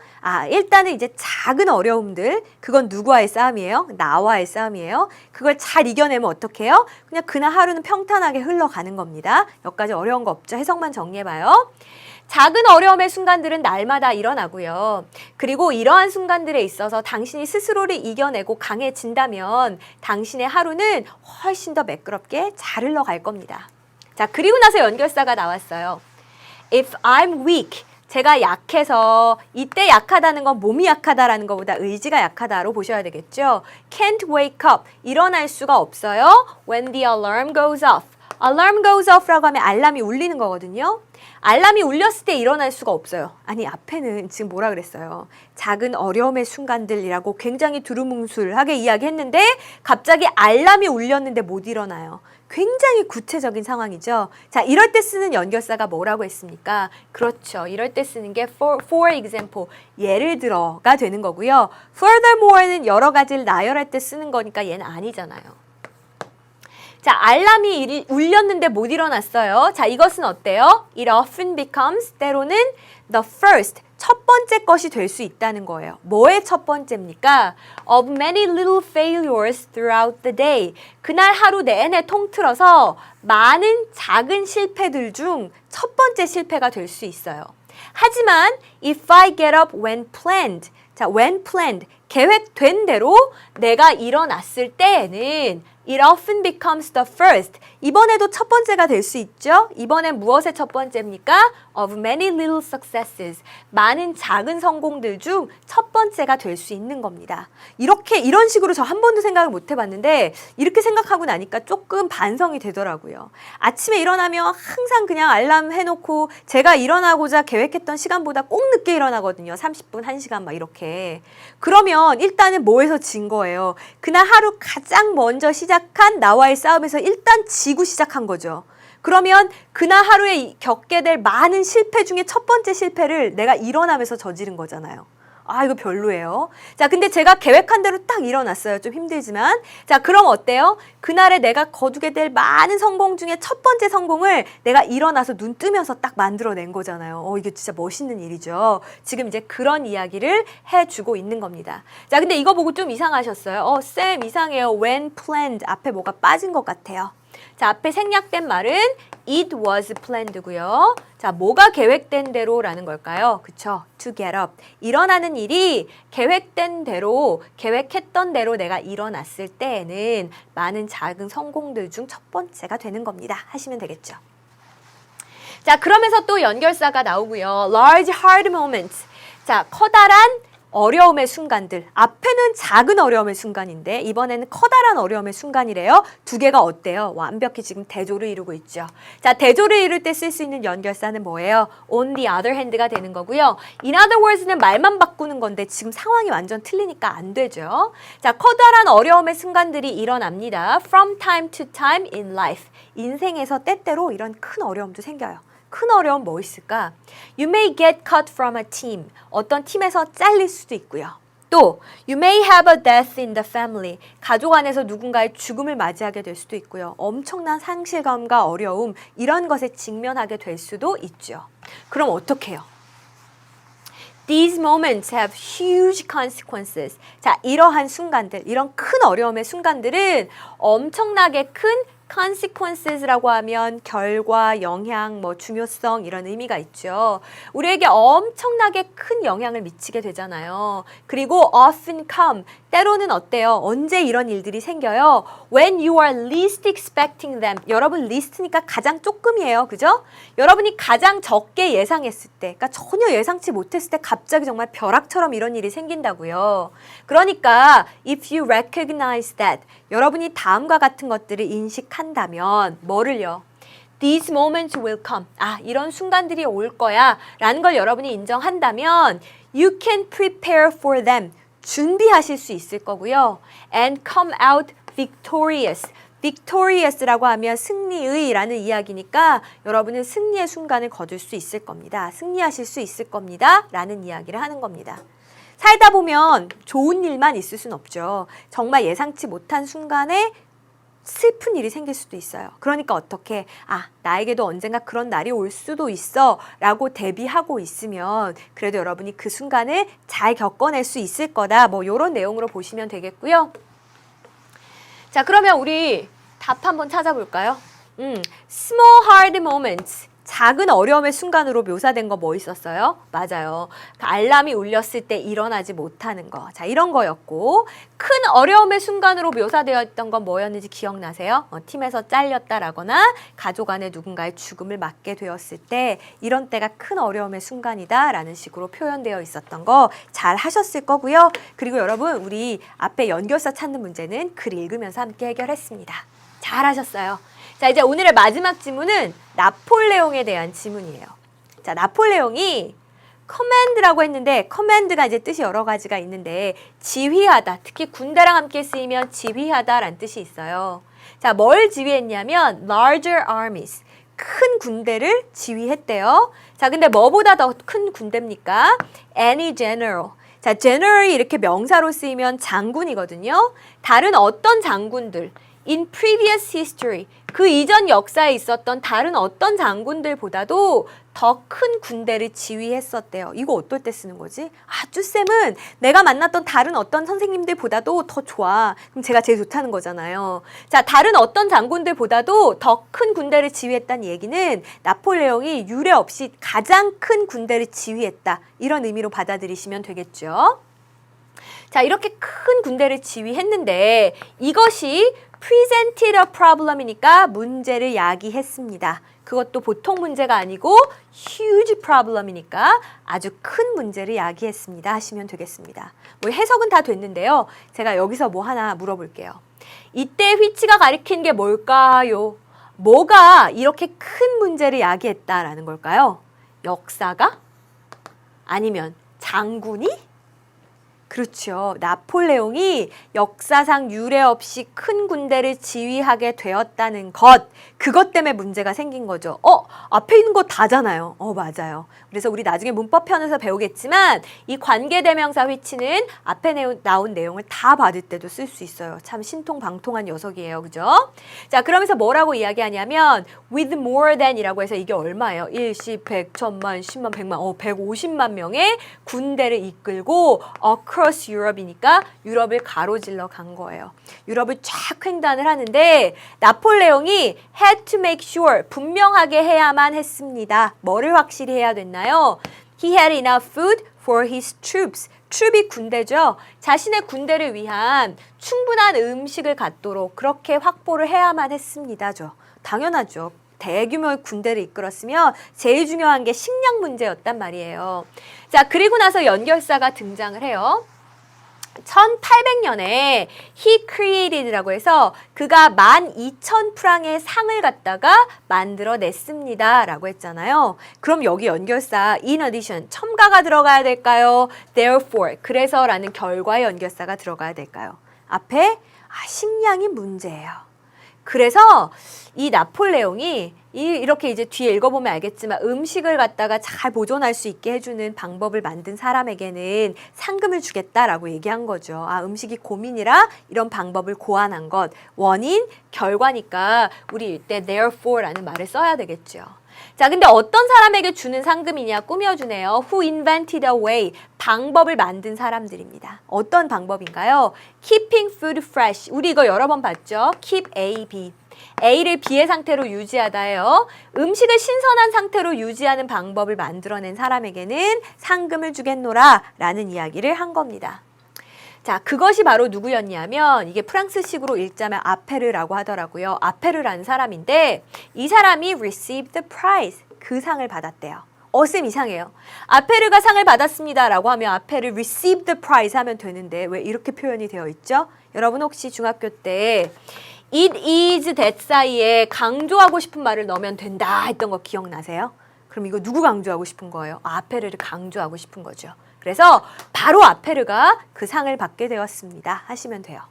일단은 이제 작은 어려움들, 그건 누구와의 싸움이에요? 나와의 싸움이에요. 그걸 잘 이겨내면 어떻게 해요? 그냥 그날 하루는 평탄하게 흘러가는 겁니다. 여기까지 어려운 거 없죠? 해석만 정리해봐요. 작은 어려움의 순간들은 날마다 일어나고요. 그리고 이러한 순간들에 있어서 당신이 스스로를 이겨내고 강해진다면 당신의 하루는 훨씬 더 매끄럽게 잘 흘러갈 겁니다. 자, 그리고 나서 연결사가 나왔어요. If I'm weak, 제가 약해서 이때 약하다는 건 몸이 약하다라는 것보다 의지가 약하다로 보셔야 되겠죠. Can't wake up, 일어날 수가 없어요. When the alarm goes off. Alarm goes off라고 하면 알람이 울리는 거거든요. 알람이 울렸을 때 일어날 수가 없어요. 아니 앞에는 지금 뭐라 그랬어요? 작은 어려움의 순간들이라고 굉장히 두루뭉술하게 이야기했는데 갑자기 알람이 울렸는데 못 일어나요. 굉장히 구체적인 상황이죠. 자, 이럴 때 쓰는 연결사가 뭐라고 했습니까? 그렇죠. 이럴 때 쓰는 게 for example, 예를 들어가 되는 거고요. Furthermore는 여러 가지를 나열할 때 쓰는 거니까 얘는 아니잖아요. 자, 알람이 울렸는데 못 일어났어요. 자, 이것은 어때요? It often becomes, 때로는 the first, 첫 번째 것이 될 수 있다는 거예요. 뭐의 첫 번째입니까? Of many little failures throughout the day. 그날 하루 내내 통틀어서 많은 작은 실패들 중 첫 번째 실패가 될 수 있어요. 하지만 if I get up when planned. 자, when planned, 계획된 대로 내가 일어났을 때에는 It often becomes the first. 이번에도 첫 번째가 될 수 있죠. 이번엔 무엇의 첫 번째입니까? Of many little successes. 많은 작은 성공들 중 첫 번째가 될 수 있는 겁니다. 이런 식으로 저 한 번도 생각을 못 해봤는데 이렇게 생각하고 나니까 조금 반성이 되더라고요. 아침에 일어나면 항상 그냥 알람 해놓고 제가 일어나고자 계획했던 시간보다 꼭 늦게 일어나거든요. 30분, 1시간 막 이렇게. 그러면 일단은 뭐에서 진 거예요? 그날 하루 가장 먼저 시작한 나와의 싸움에서 일단 지고 시작한 거죠. 그러면 그날 하루에 겪게 될 많은 실패 중에 첫 번째 실패를 내가 일어나면서 저지른 거잖아요. 이거 별로예요. 자, 근데 제가 계획한 대로 딱 일어났어요. 좀 힘들지만. 자, 그럼 어때요? 그날에 내가 거두게 될 많은 성공 중에 첫 번째 성공을 내가 일어나서 눈 뜨면서 딱 만들어낸 거잖아요. 이게 진짜 멋있는 일이죠. 지금 이제 그런 이야기를 해주고 있는 겁니다. 자, 근데 이거 보고 좀 이상하셨어요. 쌤 이상해요. When planned. 앞에 뭐가 빠진 것 같아요. 자, 앞에 생략된 말은 it was planned고요. 자, 뭐가 계획된 대로라는 걸까요? 그쵸? To get up. 일어나는 일이 계획된 대로, 계획했던 대로 내가 일어났을 때에는 많은 작은 성공들 중 첫 번째가 되는 겁니다. 하시면 되겠죠. 자, 그러면서 또 연결사가 나오고요. Large hard moments. 자, 커다란 어려움의 순간들. 앞에는 작은 어려움의 순간인데 이번에는 커다란 어려움의 순간이래요. 두 개가 어때요? 완벽히 지금 대조를 이루고 있죠. 자, 대조를 이룰 때 쓸 수 있는 연결사는 뭐예요? On the other hand가 되는 거고요. In other words는 말만 바꾸는 건데 지금 상황이 완전 틀리니까 안 되죠. 자, 커다란 어려움의 순간들이 일어납니다. From time to time in life. 인생에서 때때로 이런 큰 어려움도 생겨요. 큰 어려움 뭐 있을까? You may get cut from a team. 어떤 팀에서 잘릴 수도 있고요. 또 You may have a death in the family. 가족 안에서 누군가의 죽음을 맞이하게 될 수도 있고요. 엄청난 상실감과 어려움 이런 것에 직면하게 될 수도 있죠. 그럼 어떻게 해요? These moments have huge consequences. 자, 이러한 순간들, 이런 큰 어려움의 순간들은 엄청나게 큰 consequences라고 하면 결과, 영향, 중요성 이런 의미가 있죠. 우리에게 엄청나게 큰 영향을 미치게 되잖아요. 그리고 often come, 때로는 어때요? 언제 이런 일들이 생겨요? When you are least expecting them. 여러분 least니까 가장 조금이에요. 그죠? 여러분이 가장 적게 예상했을 때, 그러니까 전혀 예상치 못했을 때 갑자기 정말 벼락처럼 이런 일이 생긴다고요. 그러니까 if you recognize that, 여러분이 다음과 같은 것들을 인식한다면 뭐를요? These moments will come. 이런 순간들이 올 거야 라는 걸 여러분이 인정한다면 You can prepare for them. 준비하실 수 있을 거고요. And come out victorious. victorious라고 하면 승리의라는 이야기니까 여러분은 승리의 순간을 거둘 수 있을 겁니다. 승리하실 수 있을 겁니다. 라는 이야기를 하는 겁니다. 살다 보면 좋은 일만 있을 순 없죠. 정말 예상치 못한 순간에 슬픈 일이 생길 수도 있어요. 그러니까 어떻게 나에게도 언젠가 그런 날이 올 수도 있어 라고 대비하고 있으면 그래도 여러분이 그 순간을 잘 겪어낼 수 있을 거다. 뭐 이런 내용으로 보시면 되겠고요. 자, 그러면 우리 답 한번 찾아볼까요? Small hard moments. 작은 어려움의 순간으로 묘사된 거 뭐 있었어요? 맞아요. 그 알람이 울렸을 때 일어나지 못하는 거. 자, 이런 거였고 큰 어려움의 순간으로 묘사되어 있던 건 뭐였는지 기억나세요? 팀에서 잘렸다라거나 가족 안에 누군가의 죽음을 맞게 되었을 때 이런 때가 큰 어려움의 순간이다 라는 식으로 표현되어 있었던 거 잘 하셨을 거고요. 그리고 여러분 우리 앞에 연결사 찾는 문제는 글 읽으면서 함께 해결했습니다. 잘 하셨어요. 자, 이제 오늘의 마지막 지문은 나폴레옹에 대한 지문이에요. 자, 나폴레옹이 커맨드라고 했는데 커맨드가 이제 뜻이 여러 가지가 있는데 지휘하다, 특히 군대랑 함께 쓰이면 지휘하다라는 뜻이 있어요. 자, 뭘 지휘했냐면 larger armies, 큰 군대를 지휘했대요. 자, 근데 뭐보다 더 큰 군대입니까? Any general. 자, general이 이렇게 명사로 쓰이면 장군이거든요. 다른 어떤 장군들 in previous history, 그 이전 역사에 있었던 다른 어떤 장군들보다도 더 큰 군대를 지휘했었대요. 이거 어떨 때 쓰는 거지? 쭈쌤은 내가 만났던 다른 어떤 선생님들보다도 더 좋아. 그럼 제가 제일 좋다는 거잖아요. 자, 다른 어떤 장군들보다도 더 큰 군대를 지휘했다는 얘기는 나폴레옹이 유례 없이 가장 큰 군대를 지휘했다. 이런 의미로 받아들이시면 되겠죠. 자, 이렇게 큰 군대를 지휘했는데 이것이 presented a problem이니까 문제를 야기했습니다. 그것도 보통 문제가 아니고 huge problem이니까 아주 큰 문제를 야기했습니다 하시면 되겠습니다. 뭐 해석은 다 됐는데요. 제가 여기서 뭐 하나 물어볼게요. 이때 휘치가 가리킨 게 뭘까요? 뭐가 이렇게 큰 문제를 야기했다라는 걸까요? 역사가? 아니면 장군이? 그렇죠. 나폴레옹이 역사상 유례 없이 큰 군대를 지휘하게 되었다는 것, 그것 때문에 문제가 생긴 거죠. 앞에 있는 거 다잖아요. 맞아요. 그래서 우리 나중에 문법편에서 배우겠지만 이 관계대명사 which는 앞에 나온 내용을 다 받을 때도 쓸 수 있어요. 참 신통방통한 녀석이에요. 그죠? 자, 그러면서 뭐라고 이야기하냐면 with more than이라고 해서 이게 얼마예요? 1, 10, 100, 1000만, 10만, 100만, 150만 명의 군대를 이끌고 across Europe이니까 유럽을 가로질러 간 거예요. 유럽을 쫙 횡단을 하는데 나폴레옹이 had to make sure, 분명하게 해야만 했습니다. 뭐를 확실히 해야 됐나요? He had enough food for his troops. 트룹이 군대죠. 자신의 군대를 위한 충분한 음식을 갖도록 그렇게 확보를 해야만 했습니다죠. 당연하죠. 대규모의 군대를 이끌었으면 제일 중요한 게 식량 문제였단 말이에요. 자, 그리고 나서 연결사가 등장을 해요. 1800년에 he created라고 해서 그가 12,000프랑의 상을 갖다가 만들어냈습니다 라고 했잖아요. 그럼 여기 연결사 in addition, 첨가가 들어가야 될까요? therefore, 그래서 라는 결과의 연결사가 들어가야 될까요? 앞에 식량이 문제예요. 그래서 이 나폴레옹이 이렇게 이제 뒤에 읽어보면 알겠지만 음식을 갖다가 잘 보존할 수 있게 해주는 방법을 만든 사람에게는 상금을 주겠다라고 얘기한 거죠. 음식이 고민이라 이런 방법을 고안한 것. 원인, 결과니까 우리 이때 therefore라는 말을 써야 되겠죠. 자, 근데 어떤 사람에게 주는 상금이냐 꾸며주네요. Who invented a way, 방법을 만든 사람들입니다. 어떤 방법인가요? Keeping food fresh, 우리 이거 여러 번 봤죠? Keep A, B. A를 B의 상태로 유지하다예요. 음식을 신선한 상태로 유지하는 방법을 만들어낸 사람에게는 상금을 주겠노라 라는 이야기를 한 겁니다. 자, 그것이 바로 누구였냐면 이게 프랑스식으로 읽자면 아페르라고 하더라고요. 아페르라는 사람인데 이 사람이 received the prize, 그 상을 받았대요. 쌤 이상해요. 아페르가 상을 받았습니다 라고 하면 아페르 received the prize 하면 되는데 왜 이렇게 표현이 되어 있죠? 여러분 혹시 중학교 때 it is that 사이에 강조하고 싶은 말을 넣으면 된다 했던 거 기억나세요? 그럼 이거 누구 강조하고 싶은 거예요? 아페르를 강조하고 싶은 거죠. 그래서 바로 아페르가 그 상을 받게 되었습니다. 하시면 돼요.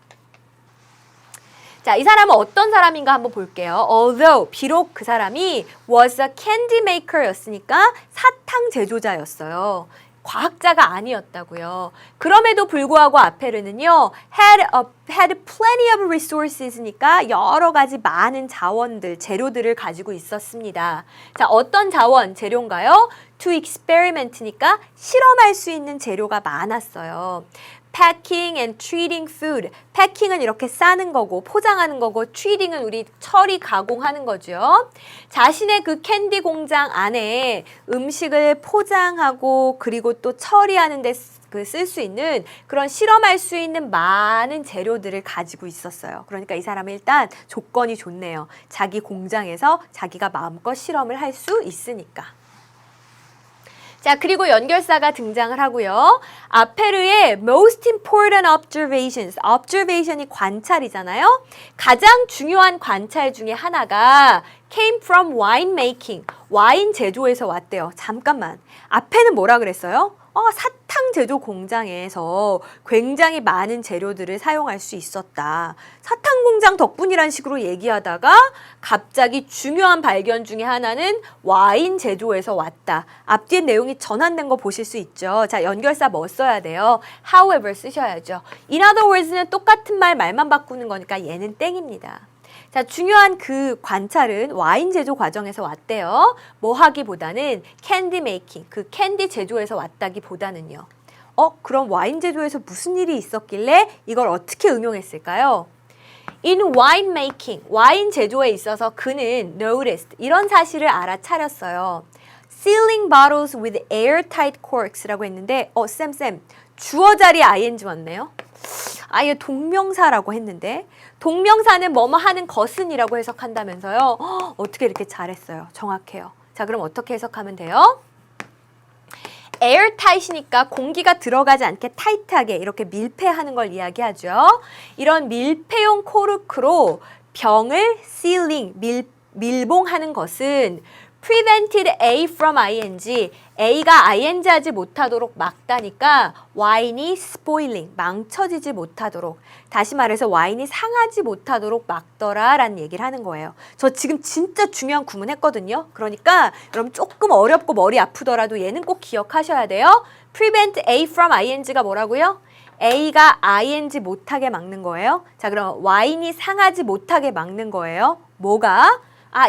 자, 이 사람은 어떤 사람인가 한번 볼게요. Although, 비록 그 사람이 was a candy maker 였으니까 사탕 제조자였어요. 과학자가 아니었다고요. 그럼에도 불구하고 아페르는요, had plenty of resources니까 여러 가지 많은 자원들, 재료들을 가지고 있었습니다. 자, 어떤 자원, 재료인가요? To experiment니까 실험할 수 있는 재료가 많았어요. Packing and treating food. 패킹은 이렇게 싸는 거고 포장하는 거고 treating은 우리 처리 가공하는 거죠. 자신의 그 캔디 공장 안에 음식을 포장하고 그리고 또 처리하는 데 쓸 수 있는 그런 실험할 수 있는 많은 재료들을 가지고 있었어요. 그러니까 이 사람은 일단 조건이 좋네요. 자기 공장에서 자기가 마음껏 실험을 할 수 있으니까. 자, 그리고 연결사가 등장을 하고요. 아페르의 most important observations. observation이 관찰이잖아요. 가장 중요한 관찰 중에 하나가 came from wine making. 와인 제조에서 왔대요. 잠깐만. 앞에는 뭐라 그랬어요? 사탕 제조 공장에서 굉장히 많은 재료들을 사용할 수 있었다. 사탕 공장 덕분이란 식으로 얘기하다가 갑자기 중요한 발견 중에 하나는 와인 제조에서 왔다. 앞뒤에 내용이 전환된 거 보실 수 있죠. 자, 연결사 뭐 써야 돼요? However 쓰셔야죠. In other words는 똑같은 말만 바꾸는 거니까 얘는 땡입니다. 자, 중요한 그 관찰은 와인 제조 과정에서 왔대요. 뭐 하기보다는 캔디 메이킹, 그 캔디 제조에서 왔다기보다는요. 그럼 와인 제조에서 무슨 일이 있었길래 이걸 어떻게 응용했을까요? In wine making, 와인 제조에 있어서 그는 noticed, 이런 사실을 알아차렸어요. Sealing bottles with airtight corks라고 했는데, 쌤, 주어 자리 ing 왔네요. 아예 동명사라고 했는데 동명사는 뭐뭐 하는 것은 이라고 해석한다면서요. 어떻게 이렇게 잘했어요. 정확해요. 자, 그럼 어떻게 해석하면 돼요? airtight이니까 공기가 들어가지 않게 타이트하게 이렇게 밀폐하는 걸 이야기하죠. 이런 밀폐용 코르크로 병을 sealing, 밀봉하는 것은 prevented A from ing, A가 ing 하지 못하도록 막다니까 와인이 spoiling, 망쳐지지 못하도록, 다시 말해서 와인이 상하지 못하도록 막더라 라는 얘기를 하는 거예요. 저 지금 진짜 중요한 구문 했거든요. 그러니까 여러분 조금 어렵고 머리 아프더라도 얘는 꼭 기억하셔야 돼요. prevent A from ing가 뭐라고요? A가 ing 못하게 막는 거예요. 자, 그럼 와인이 상하지 못하게 막는 거예요. 뭐가?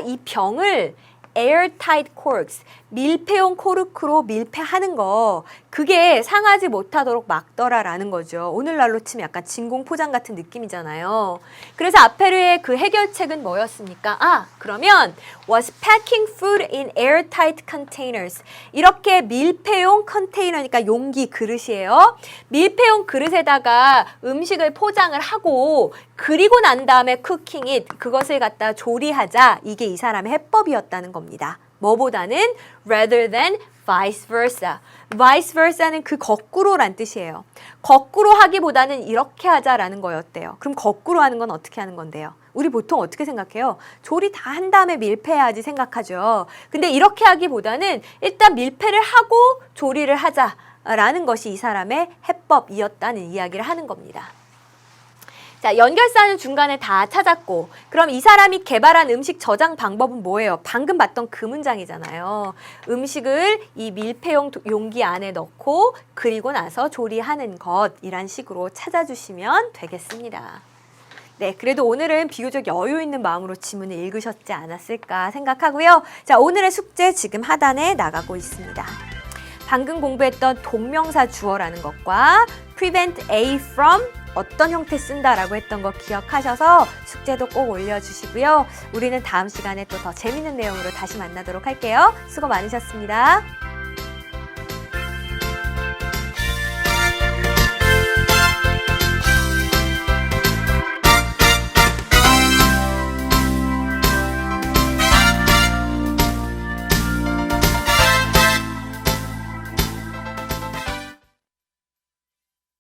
이 병을 airtight corks, 밀폐용 코르크로 밀폐하는 거, 그게 상하지 못하도록 막더라라는 거죠. 오늘날로 치면 약간 진공포장 같은 느낌이잖아요. 그래서 아페르의 그 해결책은 뭐였습니까? 그러면 was packing food in airtight containers. 이렇게 밀폐용 컨테이너니까 용기, 그릇이에요. 밀폐용 그릇에다가 음식을 포장을 하고 그리고 난 다음에 cooking it, 그것을 갖다 조리하자. 이게 이 사람의 해법이었다는 겁니다. 뭐보다는 rather than vice versa. vice versa는 그 거꾸로란 뜻이에요. 거꾸로 하기보다는 이렇게 하자라는 거였대요. 그럼 거꾸로 하는 건 어떻게 하는 건데요? 우리 보통 어떻게 생각해요? 조리 다 한 다음에 밀폐해야지 생각하죠. 근데 이렇게 하기보다는 일단 밀폐를 하고 조리를 하자라는 것이 이 사람의 해법이었다는 이야기를 하는 겁니다. 자, 연결사는 중간에 다 찾았고, 그럼 이 사람이 개발한 음식 저장 방법은 뭐예요? 방금 봤던 그 문장이잖아요. 음식을 이 밀폐용 용기 안에 넣고 그리고 나서 조리하는 것이란 식으로 찾아주시면 되겠습니다. 네, 그래도 오늘은 비교적 여유 있는 마음으로 지문을 읽으셨지 않았을까 생각하고요. 자, 오늘의 숙제 지금 하단에 나가고 있습니다. 방금 공부했던 동명사 주어라는 것과 prevent A from 어떤 형태 쓴다라고 했던 거 기억하셔서 숙제도 꼭 올려주시고요. 우리는 다음 시간에 또 더 재밌는 내용으로 다시 만나도록 할게요. 수고 많으셨습니다.